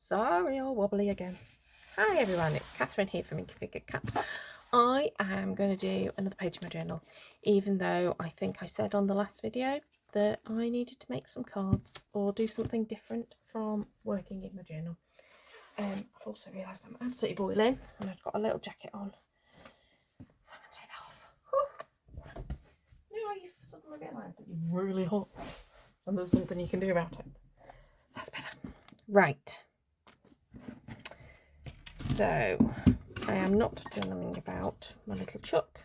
Sorry, all wobbly again. Hi everyone, it's Catherine here from Inky Figure Cat. I am going to do another page of my journal, even though I think I said on the last video that I needed to make some cards or do something different from working in my journal. I've also realised I'm absolutely boiling and I've got a little jacket on, so I'm going to take that off. Now you suddenly realise that you're really hot and there's something you can do about it. That's better. Right. So, I am not journaling about my little Chuck.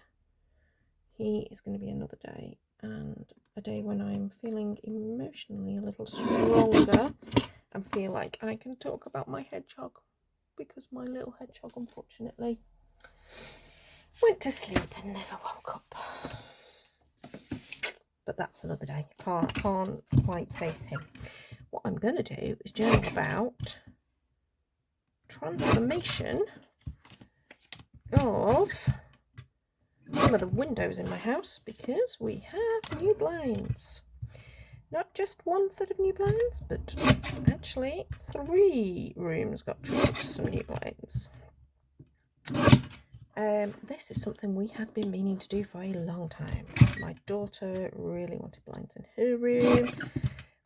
He is going to be another day, and a day when I'm feeling emotionally a little stronger and feel like I can talk about my hedgehog, because my little hedgehog unfortunately went to sleep and never woke up. But that's another day. Can't quite face him. What I'm going to do is journal about transformation of some of the windows in my house, because we have new blinds. Not just one set of new blinds, but actually 3 rooms got treated to some new blinds. This is something we had been meaning to do for a long time. My daughter really wanted blinds in her room.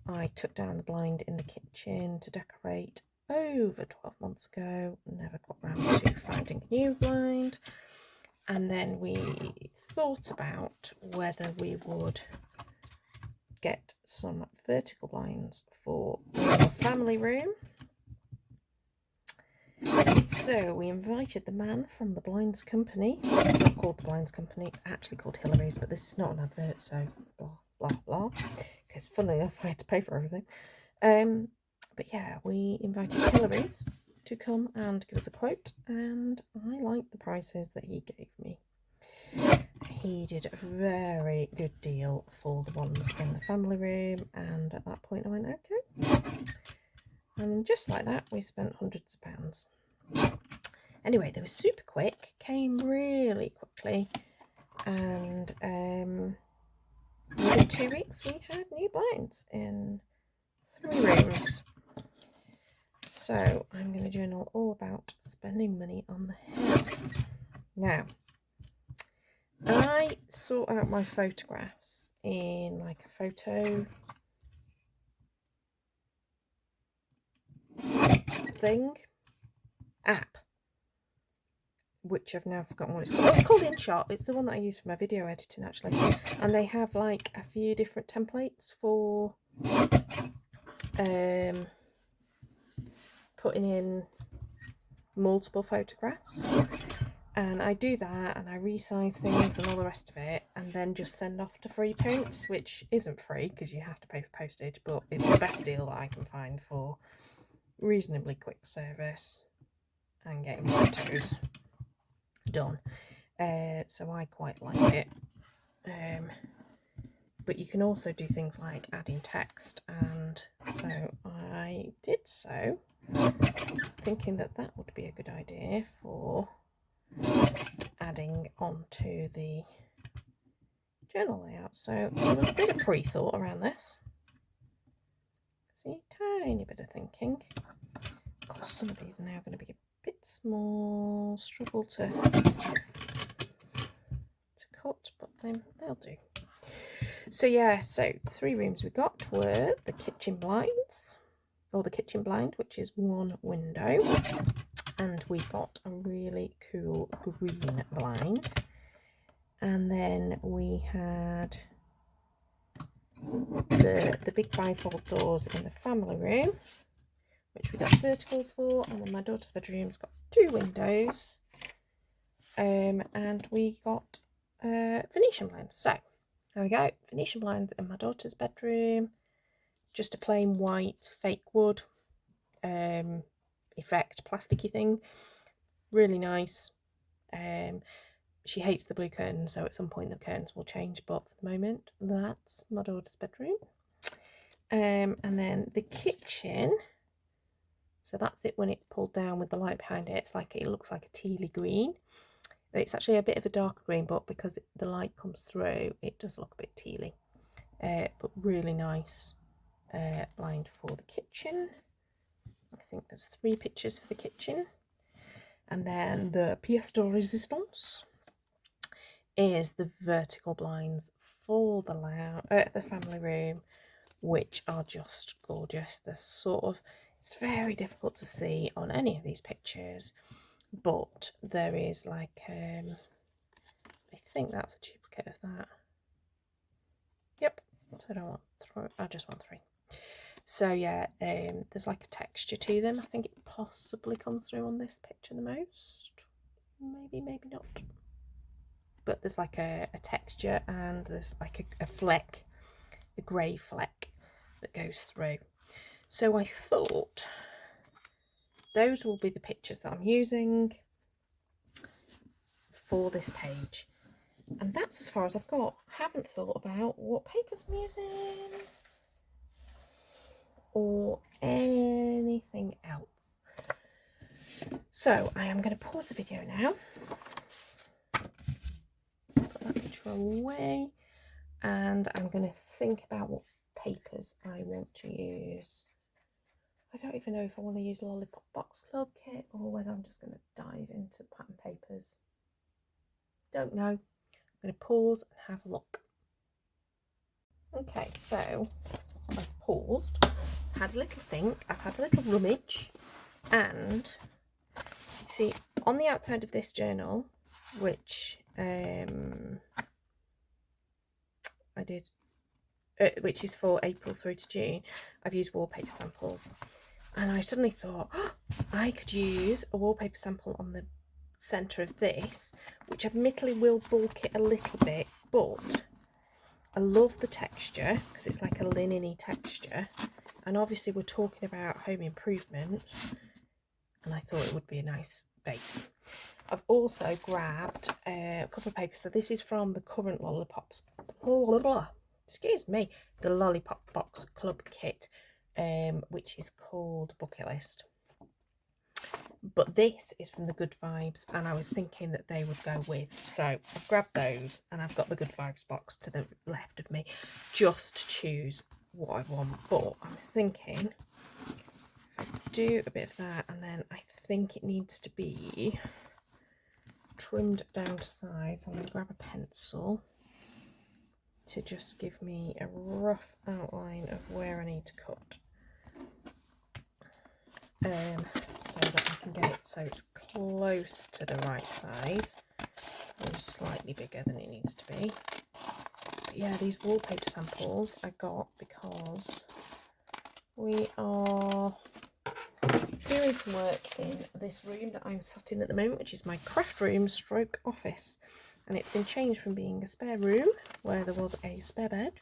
I took down the blind in the kitchen to decorate over 12 months ago. Never got round to finding a new blind. And then we thought about whether we would get some vertical blinds for our family room. So we invited the man from the blinds company. It's not called the blinds company, it's actually called Hillary's, but this is not an advert, so blah blah blah, because funnily enough I had to pay for everything. But yeah, we invited Hillary's to come and give us a quote, and I liked the prices that he gave me. He did a very good deal for the ones in the family room, and at that point I went, okay. And just like that, we spent hundreds of pounds. Anyway, they were super quick, came really quickly, and within 2 weeks we had new blinds in 3 rooms. So I'm going to journal all about spending money on the house. Now, I sort out my photographs in like a photo app, which I've now forgotten what it's called. It's called InShot. It's the one that I use for my video editing actually, and they have like a few different templates for putting in multiple photographs. And I do that, and I resize things and all the rest of it, and then just send off to free print, which isn't free because you have to pay for postage, but it's the best deal that I can find for reasonably quick service and getting photos done. So I quite like it. But you can also do things like adding text, and so I did so, thinking that that would be a good idea for adding onto the journal layout. So there was a bit of pre-thought around this. See, tiny bit of thinking. Of course, some of these are now going to be a bit small, struggle to cut, but then they'll do. So yeah, so 3 rooms we got were the kitchen blinds, or the kitchen blind, which is 1 window, and we got a really cool green blind. And then we had the big bifold doors in the family room, which we got verticals for, and then my daughter's bedroom's got 2 windows, and we got Venetian blinds. So there we go, Venetian blinds in my daughter's bedroom, just a plain white fake wood effect plasticky thing, really nice. She hates the blue curtains, so at some point the curtains will change, but for the moment that's my daughter's bedroom. And then the kitchen, so that's it when it's pulled down with the light behind it. It's like, it looks like a tealy green. It's actually a bit of a darker green, but because the light comes through, it does look a bit tealy. But really nice blind for the kitchen. I think there's 3 pictures for the kitchen. And then the pièce de résistance is the vertical blinds for the family room, which are just gorgeous. They're sort of, it's very difficult to see on any of these pictures, but there is like, I think that's a duplicate of that. Yep, so I don't want 3, I just want 3. So yeah, there's like a texture to them. I think it possibly comes through on this picture the most. Maybe not. But there's like a texture, and there's like a fleck, a grey fleck that goes through. So I thought those will be the pictures that I'm using for this page. And that's as far as I've got. Haven't thought about what papers I'm using or anything else. So I am going to pause the video now, put that picture away, and I'm going to think about what papers I want to use. I don't even know if I want to use Lollipop Box Club kit or whether I'm just going to dive into pattern papers. Don't know. I'm going to pause and have a look. Okay, so I've paused, had a little think, I've had a little rummage, and see on the outside of this journal, which I did, which is for April through to June, I've used wallpaper samples, and I suddenly thought, oh, I could use a wallpaper sample on the centre of this, which admittedly will bulk it a little bit, but I love the texture because it's like a linen-y texture, and obviously we're talking about home improvements, and I thought it would be a nice base. I've also grabbed a couple of papers. So this is from the current Lollipops, excuse me, the Lollipop Box Club kit, which is called Bucket List. But this is from the Good Vibes, and I was thinking that they would go with. So I've grabbed those, and I've got the Good Vibes box to the left of me, just to choose what I want. But I'm thinking I do a bit of that, and then I think it needs to be trimmed down to size. I'm going to grab a pencil to just give me a rough outline of where I need to cut, so that I can get it so it's close to the right size, or slightly bigger than it needs to be. But yeah, these wallpaper samples I got because we are doing some work in this room that I'm sat in at the moment, which is my craft room stroke office, and it's been changed from being a spare room where there was a spare bed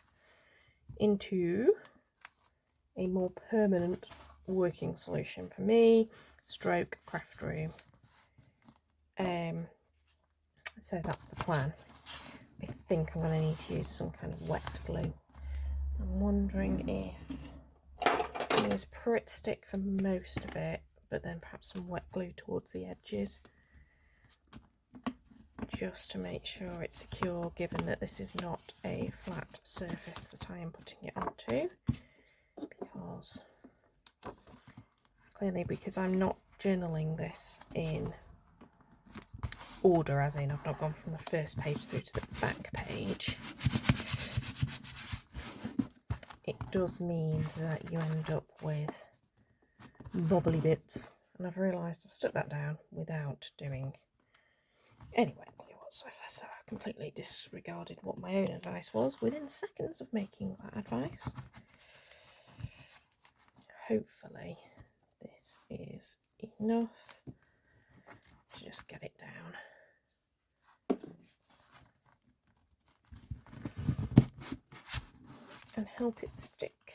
into a more permanent working solution for me, stroke craft room. So that's the plan. I think I'm going to need to use some kind of wet glue. I'm wondering if use Pritt Stick for most of it, but then perhaps some wet glue towards the edges, just to make sure it's secure, given that this is not a flat surface that I am putting it onto, because I'm not journaling this in order, as in I've not gone from the first page through to the back page. It does mean that you end up with bobbly bits, and I've realised I've stuck that down without doing any wet glue whatsoever, so I completely disregarded what my own advice was within seconds of making that advice. Hopefully this is enough to just get it down. And help it stick.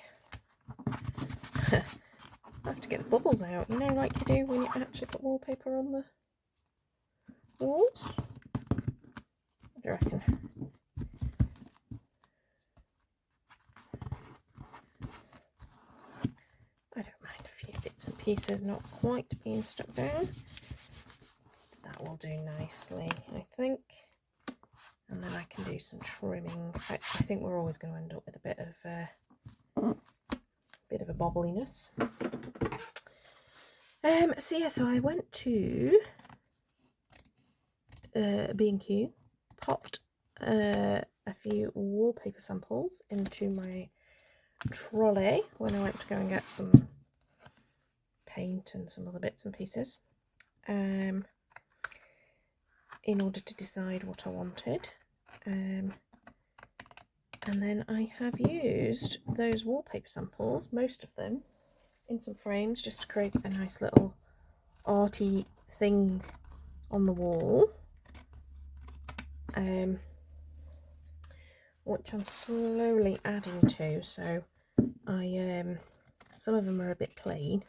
I have to get the bubbles out, you know, like you do when you actually put wallpaper on the walls. What do you reckon? I don't mind a few bits and pieces not quite being stuck down. That will do nicely, I think. And then I can do some trimming. I think we're always going to end up with a bit of a bobbliness. So I went to B&Q, popped a few wallpaper samples into my trolley when I went to go and get some paint and some other bits and pieces, in order to decide what I wanted. And then I have used those wallpaper samples, most of them, in some frames just to create a nice little arty thing on the wall, which I'm slowly adding to. So I some of them are a bit plain,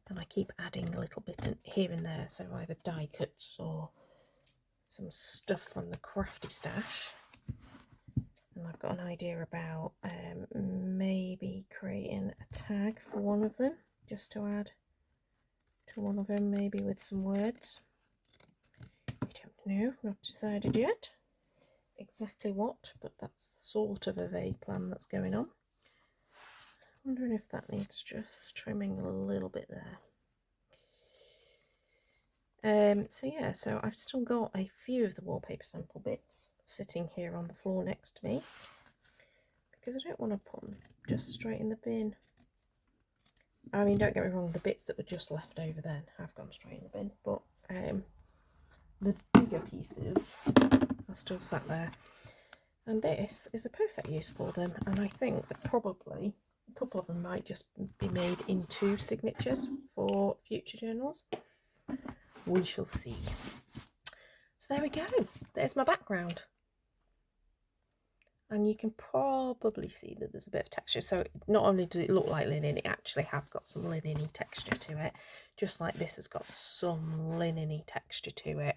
and I keep adding a little bit here and there, so either die cuts or some stuff from the crafty stash. And I've got an idea about maybe creating a tag for one of them, just to add to one of them, maybe with some words. I don't know, not decided yet exactly what, but that's sort of a vague plan that's going on. Wondering if that needs just trimming a little bit there. So I've still got a few of the wallpaper sample bits sitting here on the floor next to me, because I don't want to put them just straight in the bin. I mean, don't get me wrong, the bits that were just left over then have gone straight in the bin, but the bigger pieces are still sat there, and this is a perfect use for them. And I think that probably a couple of them might just be made into signatures for future journals. We shall see. So there we go, there's my background, and you can probably see that there's a bit of texture. So not only does it look like linen, it actually has got some linen-y texture to it, just like this has got some linen-y texture to it.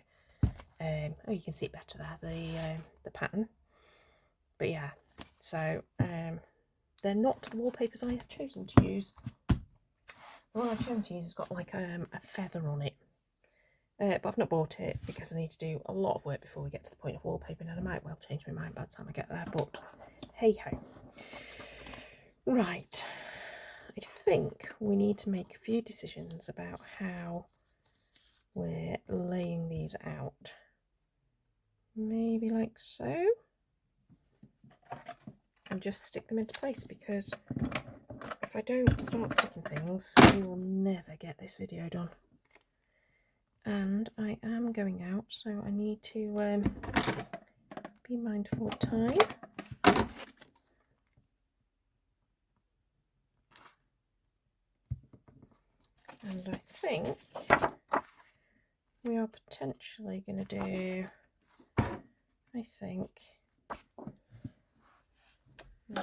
Oh, you can see it better there, the pattern. But yeah, so they're not the wallpapers I have chosen to use. The one I've chosen to use has got like a feather on it. But I've not bought it because I need to do a lot of work before we get to the point of wallpaper, and I might well change my mind by the time I get there, but hey ho. Right, I think we need to make a few decisions about how we're laying these out. Maybe like so, and just stick them into place, because if I don't start sticking things, we will never get this video done. And I am going out, so I need to be mindful of time. And I think we are potentially going to do, where's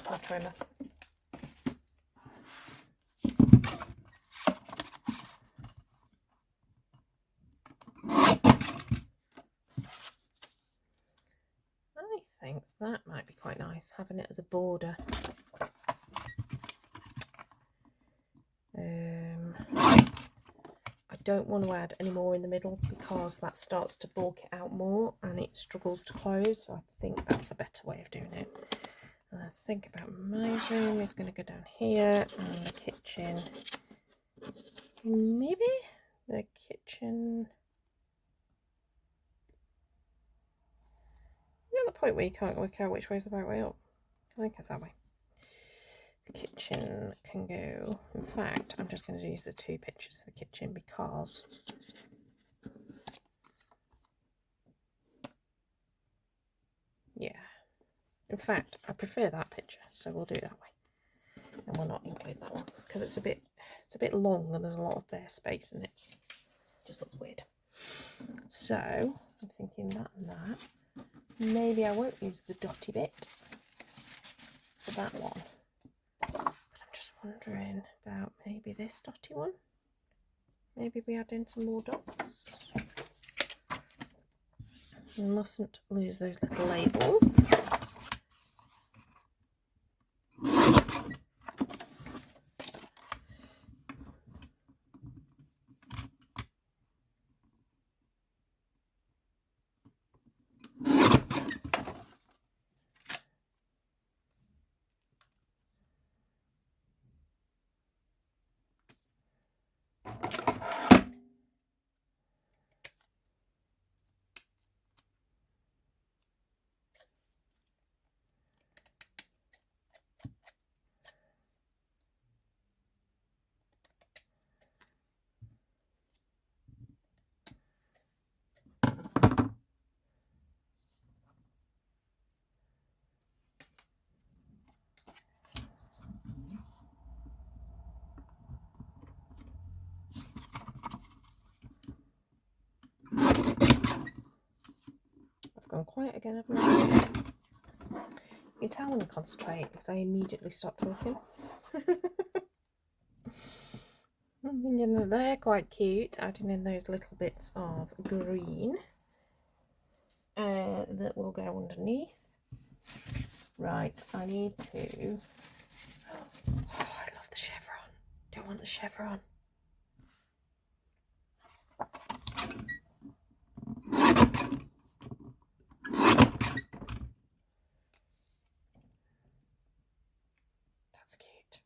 my trimmer? I think that might be quite nice, having it as a border. I don't want to add any more in the middle, because that starts to bulk it out more and it struggles to close, so I think that's a better way of doing it. And I think about my room is going to go down here, and the kitchen, maybe the kitchen, you're at the point where you can't work out which way is the right way up. I think it's that way. The kitchen can go, in fact, I'm just going to use the two pictures of the kitchen, because yeah, in fact, I prefer that picture, so we'll do it that way, and we'll not include that one because it's a bit long and there's a lot of bare space in it. It just looks weird. So I'm thinking that and that. Maybe I won't use the dotty bit for that one, but I'm just wondering about maybe this dotty one. Maybe we add in some more dots. We mustn't lose those little labels. gone quiet again, haven't I? You can tell when I concentrate because I immediately stop talking. I'm thinking that they're quite cute, adding in those little bits of green that will go underneath. Right, I need to... Oh, I love the chevron. Don't want the chevron. That's cute.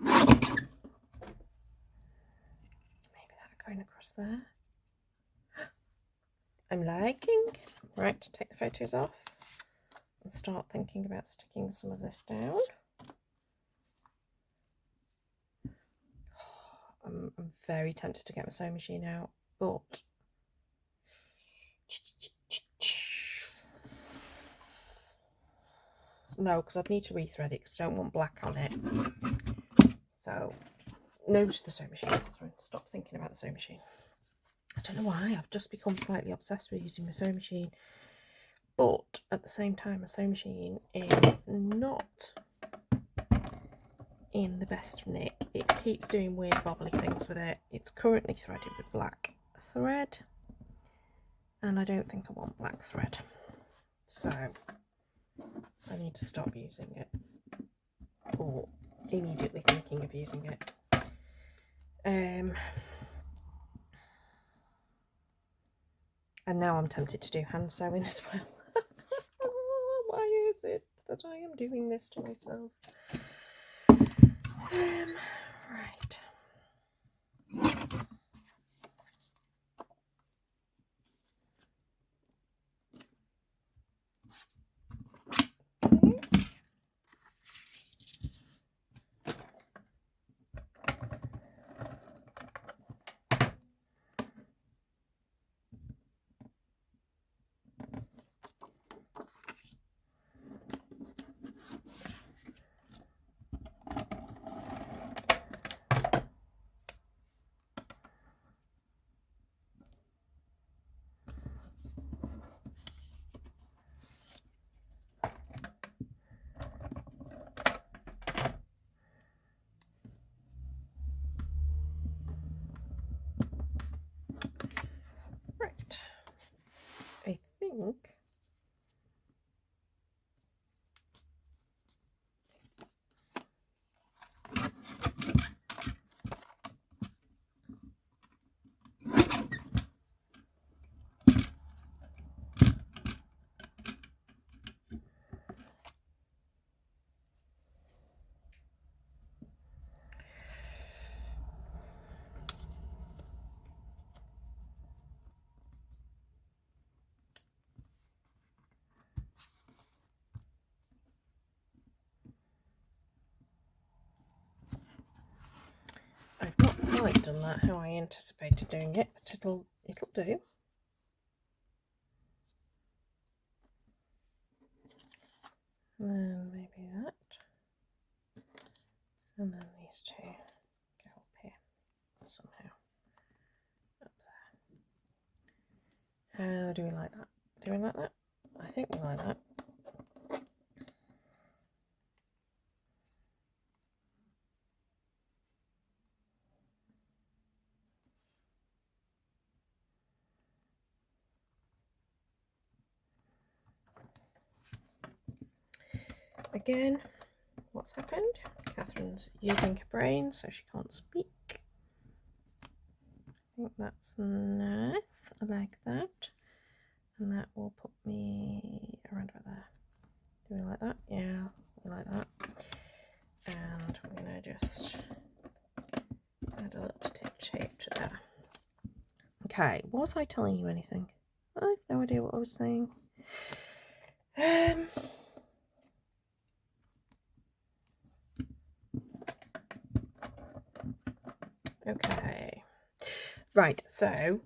Maybe that going across there. I'm liking. Right, take the photos off and start thinking about sticking some of this down. I'm very tempted to get my sewing machine out, but no, because I'd need to rethread it because I don't want black on it. So, no to the sewing machine, Catherine. Stop thinking about the sewing machine. I don't know why, I've just become slightly obsessed with using my sewing machine. But at the same time, my sewing machine is not in the best nick. It keeps doing weird bobbly things with it. It's currently threaded with black thread, and I don't think I want black thread. So I need to stop using it, or immediately thinking of using it. And now I'm tempted to do hand sewing as well. Why is it that I am doing this to myself? Right. I think I've not quite done that how I anticipated doing it, but it'll do. And then maybe that. And then these two go up here somehow. Up there. How do we like that? Do we like that? I think we like that. Again, what's happened? Catherine's using her brain so she can't speak. I think that's nice. I like that. And that will put me around about there. Do we like that? Yeah, we like that. And we're going to just add a little bit of tape to there. Okay, was I telling you anything? I have no idea what I was saying. Okay. Right, so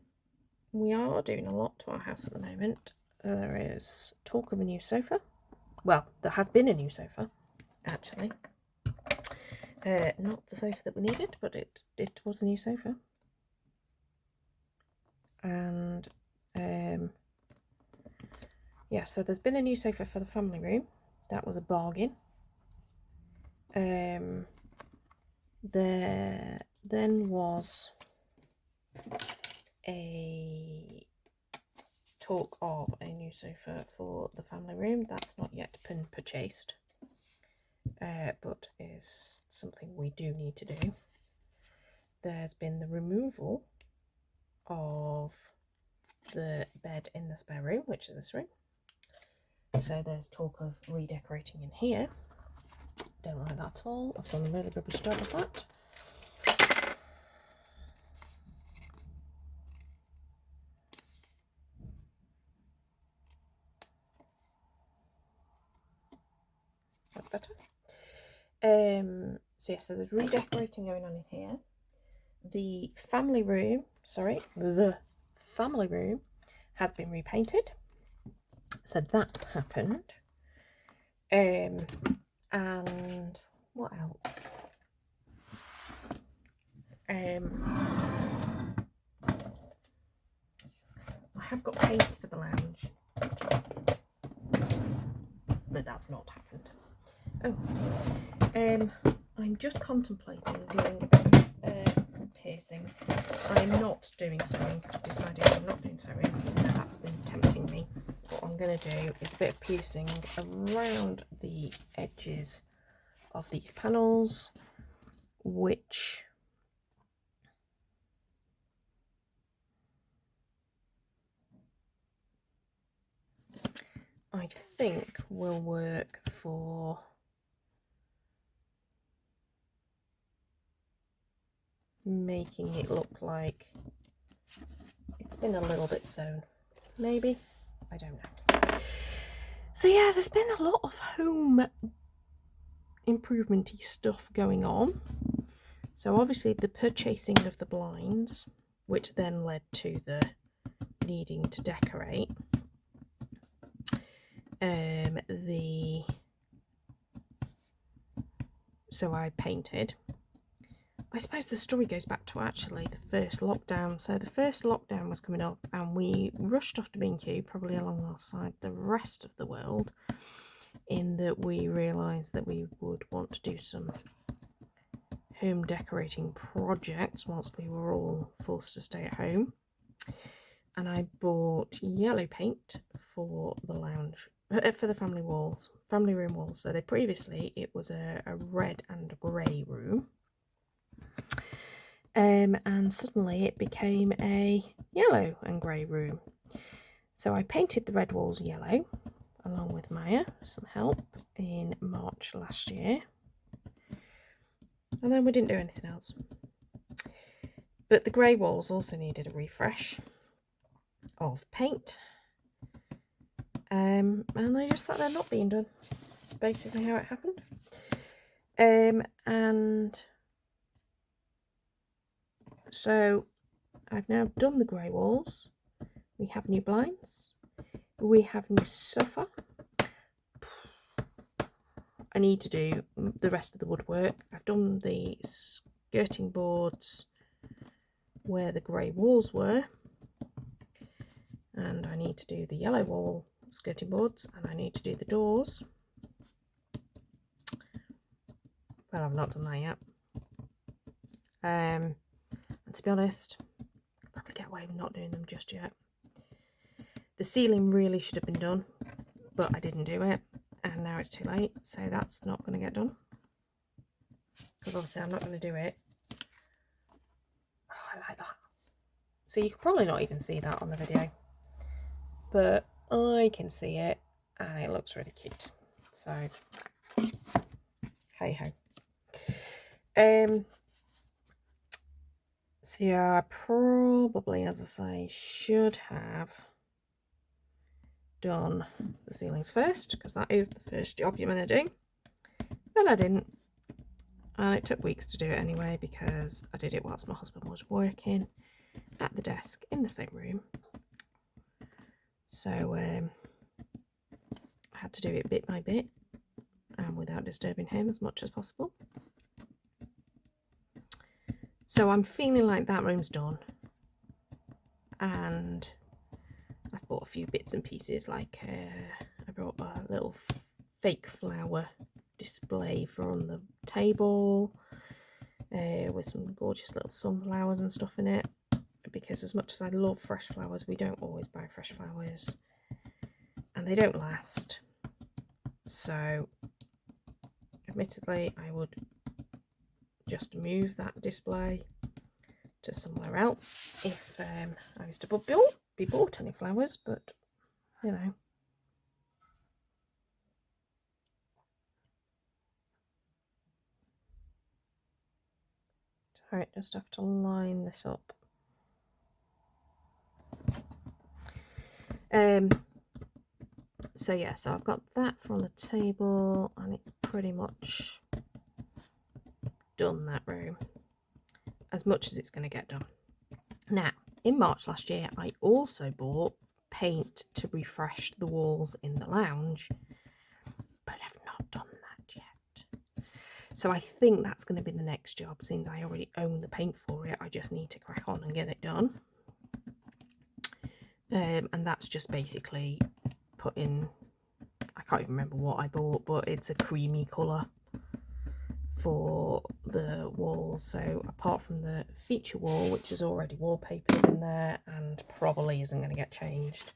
we are doing a lot to our house at the moment. There is talk of a new sofa. Well, there has been a new sofa, actually. Not the sofa that we needed, but it was a new sofa. And yeah, so there's been a new sofa for the family room. That was a bargain. There then was a talk of a new sofa for the family room. That's not yet been purchased, but is something we do need to do. There's been the removal of the bed in the spare room, which is this room. So there's talk of redecorating in here. Don't like that at all. I've done a really rubbish job of that. That's better. So yeah, so there's redecorating going on in here. The family room has been repainted. So that's happened. And what else? I have got paint for the lounge, but that's not happened. I'm just contemplating doing a bit of piercing. I'm not doing sewing. I've decided I'm not doing sewing. That's been tempting me. What I'm going to do is a bit of piercing around the edges of these panels, which I think will work for making it look like it's been a little bit sewn. Maybe, I don't know. So yeah, there's been a lot of home improvement-y stuff going on. So obviously the purchasing of the blinds, which then led to the needing to decorate. So I painted. I suppose the story goes back to actually the first lockdown. So the first lockdown was coming up and we rushed off to B&Q, probably alongside the rest of the world, in that we realised that we would want to do some home decorating projects whilst we were all forced to stay at home. And I bought yellow paint for the lounge, for the family room walls. So previously it was a red and grey room. And suddenly it became a yellow and grey room. So I painted the red walls yellow, along with Maya, some help, in March last year. And then we didn't do anything else. But the grey walls also needed a refresh of paint. And they just sat there not being done. That's basically how it happened. And so I've now done the grey walls. We have new blinds. We have new sofa. I need to do the rest of the woodwork. I've done the skirting boards where the grey walls were. And I need to do the yellow wall skirting boards, and I need to do the doors. Well, I've not done that yet. And to be honest, I'll probably get away with not doing them just yet. The ceiling really should have been done, but I didn't do it, and now it's too late, so that's not going to get done. Because obviously I'm not going to do it. Oh, I like that. So you can probably not even see that on the video, but I can see it, and it looks really cute. So, hey ho. So yeah, I probably, as I say, should have done the ceilings first, because that is the first job you're going to do. But I didn't. And it took weeks to do it anyway, because I did it whilst my husband was working at the desk in the same room. So I had to do it bit by bit and without disturbing him as much as possible. So I'm feeling like that room's done. and I've bought a few bits and pieces, like I brought a little fake flower display for on the table with some gorgeous little sunflowers and stuff in it, because as much as I love fresh flowers, we don't always buy fresh flowers and they don't last. So admittedly, I would just move that display to somewhere else if I was to be bought any flowers, but you know. Alright, just have to line this up. So yeah, so I've got that from the table and it's pretty much done, that room, as much as it's going to get done. Now, in March last year, I also bought paint to refresh the walls in the lounge, but I've not done that yet. So I think that's going to be the next job, since I already own the paint for it. I just need to crack on and get it done. And that's just basically putting, I can't even remember what I bought, but it's a creamy colour for the walls. So apart from the feature wall, which is already wallpapered in there and probably isn't going to get changed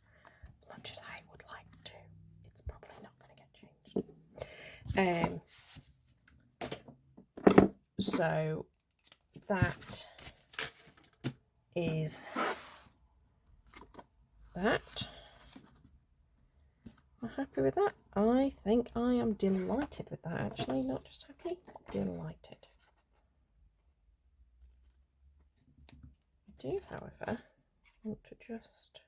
as much as I would like to, it's probably not going to get changed. So that is that. Am I happy with that? I think I am delighted with that, actually. Not just happy, delighted. I do, however, want to just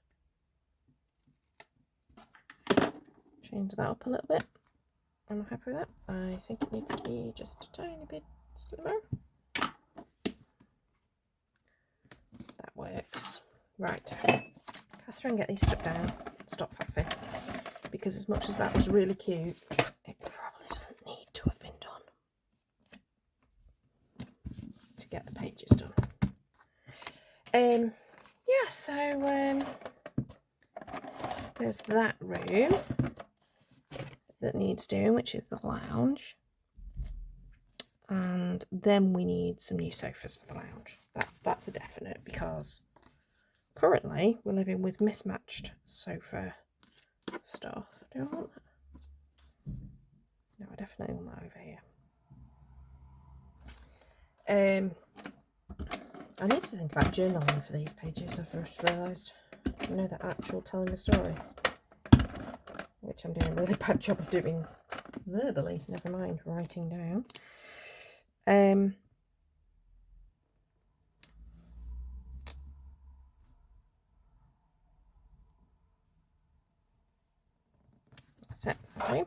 change that up a little bit. I'm happy with that. I think it needs to be just a tiny bit slimmer. That works. Right. Catherine, get these stuck down. Stop faffing. Because as much as that was really cute, it probably doesn't need to have been done to get the pages done. Yeah, so there's that room that needs doing, which is the lounge. And then we need some new sofas for the lounge. That's a definite, because currently we're living with mismatched sofa stuff. Do I want that? No, I definitely want that over here. I need to think about journaling for these pages, I've just realised. You know, the actual telling the story, which I'm doing a really bad job of doing verbally, never mind writing down. That's it. Okay.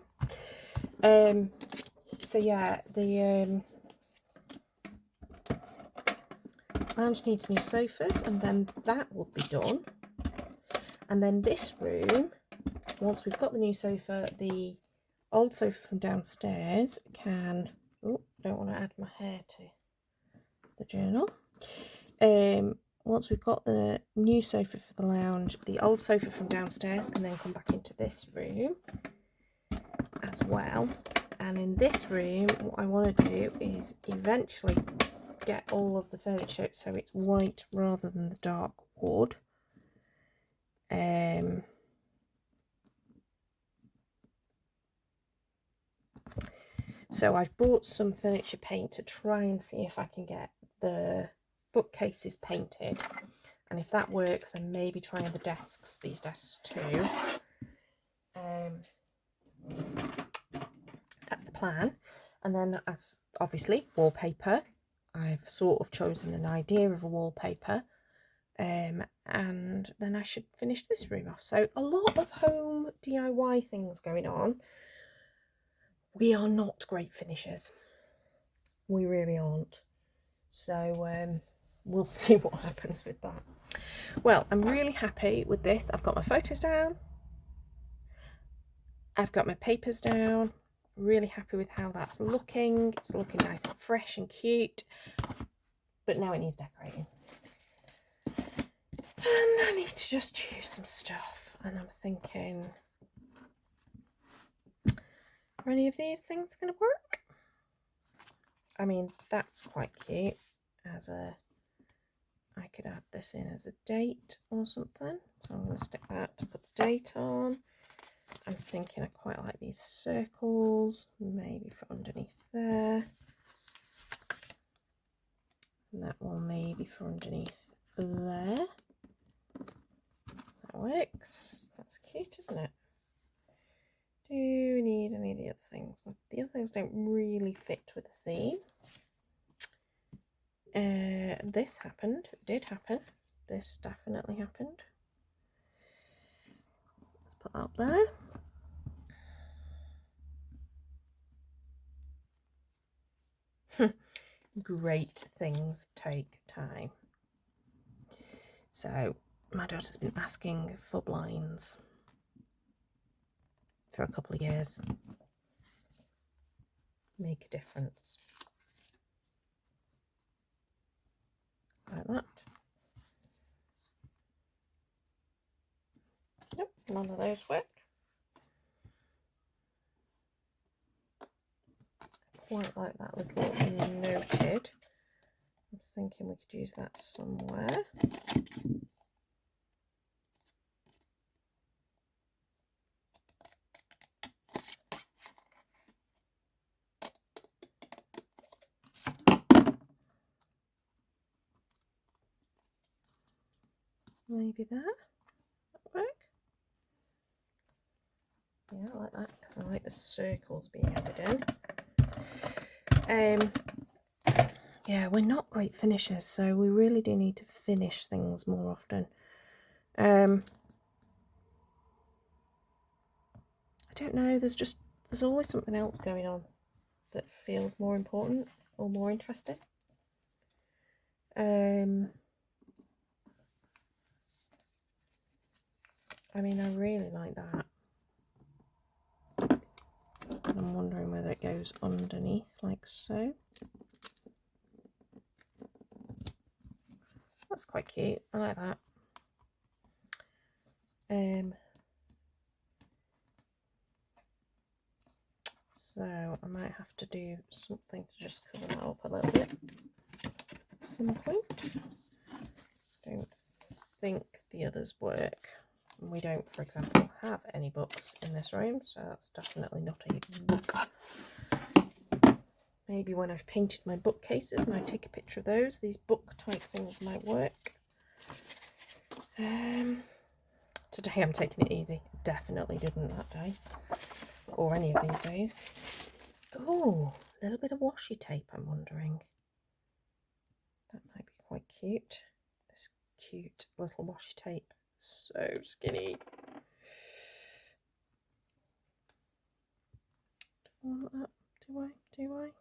So yeah, the lounge needs new sofas, and then that will be done. And then this room, once we've got the new sofa, the old sofa from downstairs can, oh, don't want to add my hair to the journal. Once we've got the new sofa for the lounge, the old sofa from downstairs can then come back into this room as well. And in this room, what I want to do is eventually get all of the furniture so it's white rather than the dark wood. So I've bought some furniture paint to try and see if I can get the bookcases painted, and if that works, then maybe trying the desks, these desks too. That's the plan. And then, as obviously wallpaper, I've sort of chosen an idea of a wallpaper, and then I should finish this room off. So a lot of home DIY things going on. We are not great finishers, we really aren't. So we'll see what happens with that. Well, I'm really happy with this. I've got my photos down, I've got my papers down. Really happy with how that's looking. It's looking nice and fresh and cute, but now it needs decorating. And I need to just choose some stuff. And I'm thinking, are any of these things going to work? I mean, that's quite cute. I could add this in as a date or something. So I'm going to stick that to put the date on. I'm thinking I quite like these circles, maybe for underneath there. And that one maybe for underneath there. That works. That's cute, isn't it? Do we need any of the other things? The other things don't really fit with the theme. This happened. It did happen. This definitely happened. Let's put that up there. Great things take time. So my daughter's been asking for blinds for a couple of years. Make a difference. Like that. Nope, none of those work. Quite like that little noted. I'm thinking we could use that somewhere. Maybe that work. Yeah, I like that because I like the circles being added in. Yeah, we're not great finishers, so we really do need to finish things more often. I don't know, there's always something else going on that feels more important or more interesting. I mean, I really like that. I'm wondering whether it goes underneath like so. That's quite cute. I like that. So I might have to do something to just cover that up a little bit at some point. Don't think the others work. We don't, for example, have any books in this room, so that's definitely not a book. Maybe when I've painted my bookcases and I take a picture of those, these book type things might work. Today I'm taking it easy. Definitely didn't that day, or any of these days. Oh, a little bit of washi tape, I'm wondering. That might be quite cute. This cute little washi tape. So skinny. Do I want that? Do I?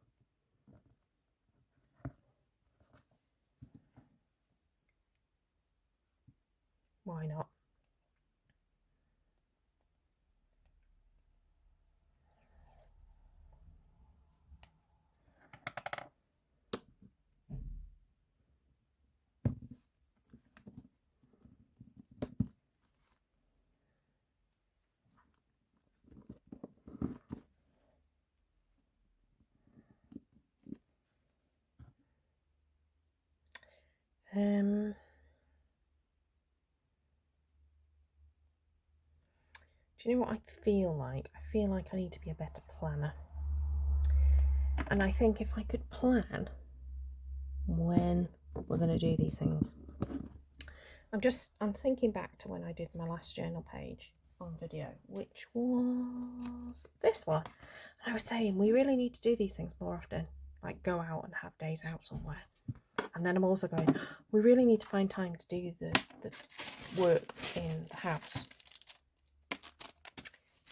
Why not? Do you know what I feel like? I feel like I need to be a better planner. And I think if I could plan when we're going to do these things. I'm thinking back to when I did my last journal page on video, which was this one. And I was saying we really need to do these things more often, like go out and have days out somewhere. And then I'm also going, we really need to find time to do the work in the house.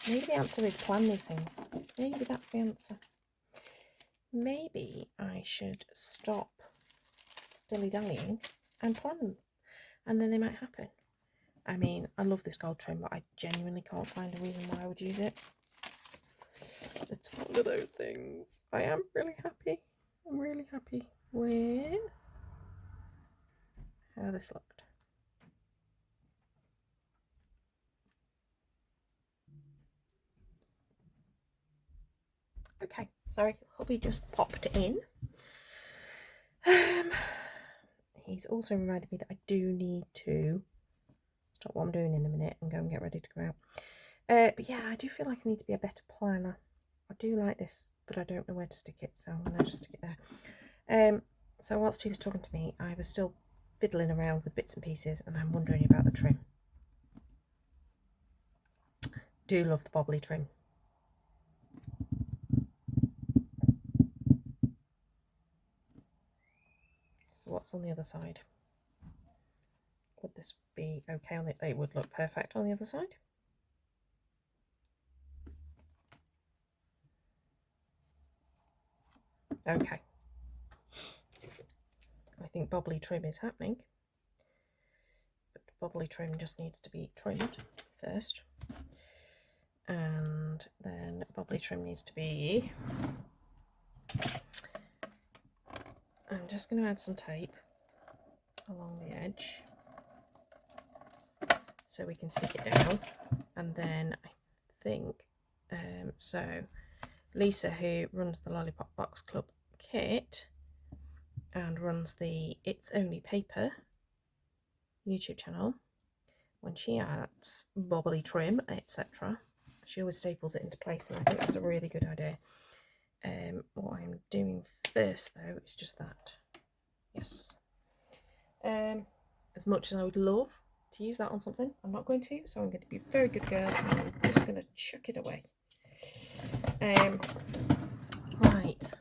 Maybe the answer is plan these things. Maybe that's the answer. Maybe I should stop dilly-dallying and plan them, and then they might happen. I mean, I love this gold trim, but I genuinely can't find a reason why I would use it. It's one of those things. I am really happy. I'm really happy with how this looked. Okay, sorry, hubby just popped in. He's also reminded me that I do need to stop what I'm doing in a minute and go and get ready to go out. But yeah, I do feel like I need to be a better planner. I do like this, but I don't know where to stick it, so I'm going to just stick it there. So whilst he was talking to me, I was still fiddling around with bits and pieces, and I'm wondering about the trim. Do love the bobbly trim. So what's on the other side? Would this be okay on it? It would look perfect on the other side. Okay. I think bobbly trim is happening. But bobbly trim just needs to be trimmed first. And then bobbly trim needs to be... I'm just going to add some tape along the edge so we can stick it down. And then I think, so Lisa, who runs the Lollipop Box Club kit and runs the It's Only Paper YouTube channel, when she adds bobbly trim, etc., she always staples it into place, and I think that's a really good idea. What I'm doing first, though, is just that. Yes. As much as I would love to use that on something, I'm not going to, so I'm going to be a very good girl, and I'm just going to chuck it away. Right.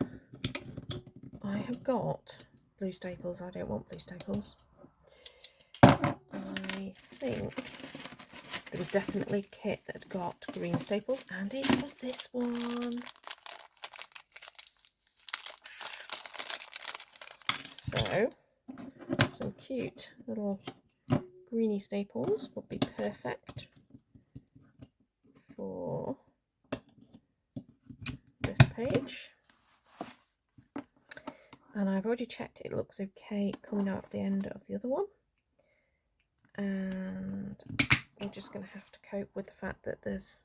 I have got blue staples. I don't want blue staples. I think there was definitely a kit that got green staples, and it was this one. So, some cute little greeny staples would be perfect for this page. And I've already checked it looks okay coming out the end of the other one. And we're just going to have to cope with the fact that that's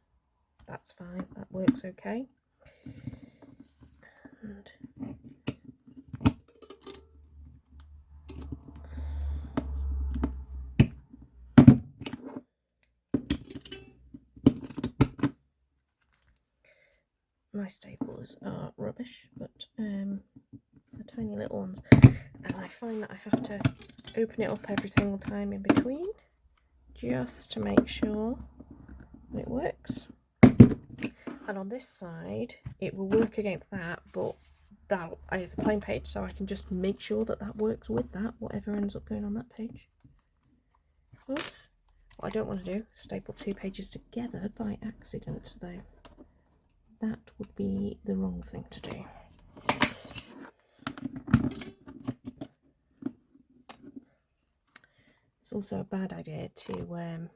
fine, that works okay. And my staples are rubbish, but the tiny little ones, and I find that I have to open it up every single time in between just to make sure that it works. And on this side it will work against that, but that is a plain page, so I can just make sure that that works with that, whatever ends up going on that page. Oops. What I don't want to do is staple two pages together by accident, though. That would be the wrong thing to do. It's also a bad idea to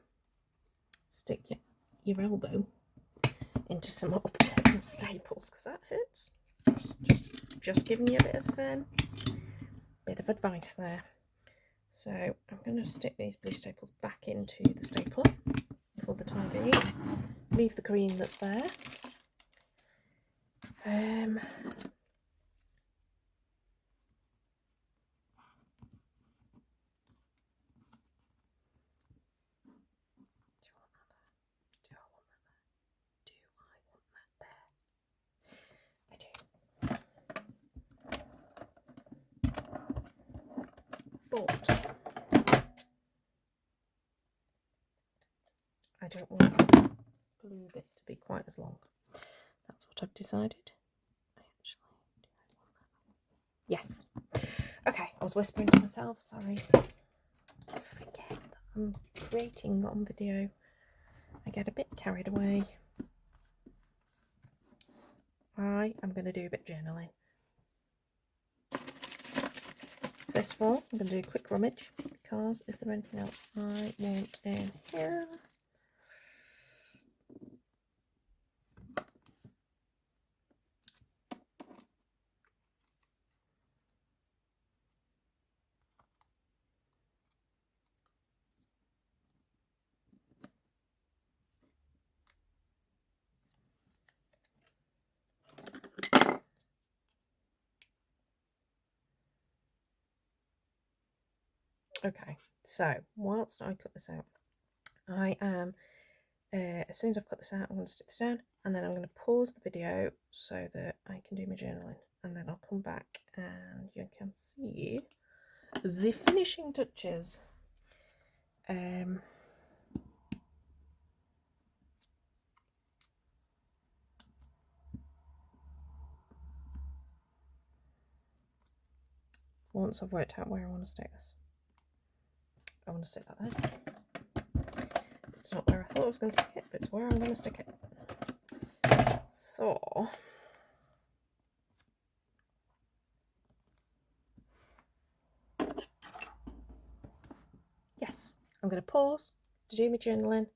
stick your elbow into some upturned staples, because that hurts. Just giving you a bit of advice there. So I'm going to stick these blue staples back into the stapler for the time being. Leave the green that's there. But I don't want the blue bit to be quite as long. That's what I've decided. Yes. Okay, I was whispering to myself, sorry. I forget that I'm creating on video. I get a bit carried away. I am going to do a bit of journaling. First of all, I'm going to do a quick rummage, because is there anything else I want in here? Okay, so whilst I cut this out, I am, as soon as I've cut this out, I'm going to stick this down, and then I'm going to pause the video so that I can do my journaling, and then I'll come back and you can see the finishing touches. Once I've worked out where I want to stick this, I want to stick that there. It's not where I thought I was going to stick it, but it's where I'm going to stick it. So yes, I'm going to pause to do my journaling,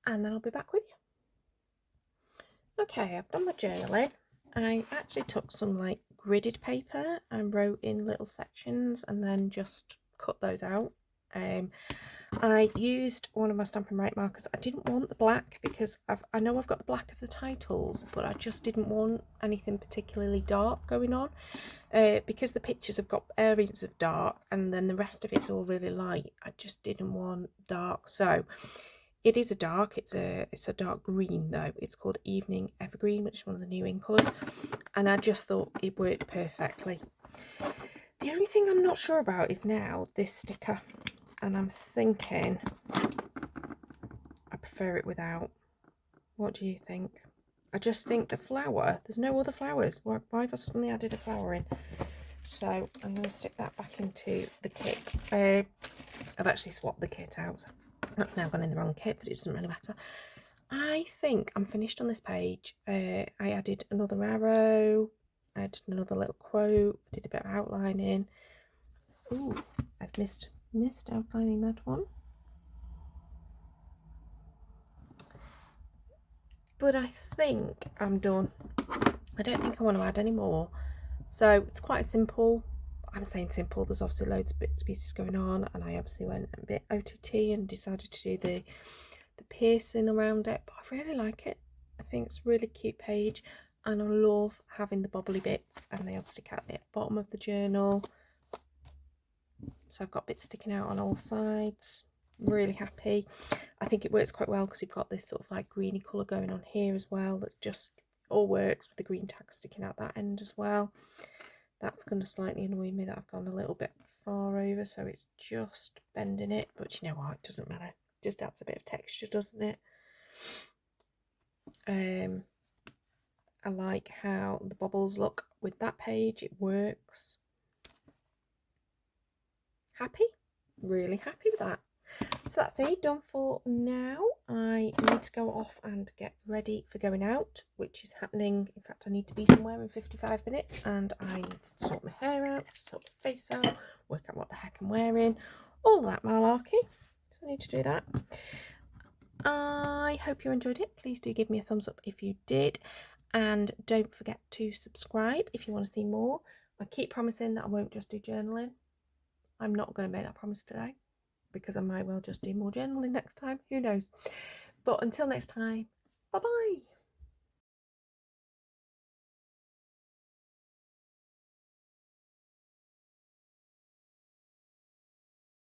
and then I'll be back with you. Okay, I've done my journaling. I actually took some like gridded paper and wrote in little sections and then just cut those out. I used one of my Stampin' Right markers. I didn't want the black because I know I've got the black of the titles, but I just didn't want anything particularly dark going on. Because the pictures have got areas of dark and then the rest of it's all really light, I just didn't want dark. So it is a dark, it's a dark green though. It's called Evening Evergreen, which is one of the new in colours, and I just thought it worked perfectly. The only thing I'm not sure about is now this sticker, and I'm thinking I prefer it without. What do you think? I just think the flower, there's no other flowers. Why have I suddenly added a flower in? So I'm going to stick that back into the kit. I've actually swapped the kit out. I've now gone in the wrong kit, but it doesn't really matter. I think I'm finished on this page. I added another arrow, I added another little quote, did a bit of outlining. Ooh, I've missed outlining that one. But I think I'm done. I don't think I want to add any more. So it's quite simple. I'm saying simple, there's obviously loads of bits and pieces going on, and I obviously went a bit OTT and decided to do the piercing around it, but I really like it. I think it's a really cute page, and I love having the bobbly bits, and they'll stick out the bottom of the journal. So I've got bits sticking out on all sides. Really happy. I think it works quite well because you've got this sort of like greeny colour going on here as well, that just all works with the green tag sticking out that end as well. That's going to slightly annoy me that I've gone a little bit far over, so it's just bending it, but you know what, it doesn't matter. It just adds a bit of texture, doesn't it? I like how the bubbles look with that page. It works. Happy? Really happy with that. So that's it, done for now. I need to go off and get ready for going out, which is happening. In fact, I need to be somewhere in 55 minutes, and I need to sort my hair out, sort my face out, work out what the heck I'm wearing, all that malarkey. So I need to do that. I hope you enjoyed it. Please do give me a thumbs up if you did, and don't forget to subscribe if you want to see more. I keep promising that I won't just do journaling. I'm not going to make that promise today, because I might well just do more journaling next time. Who knows? But until next time, bye bye.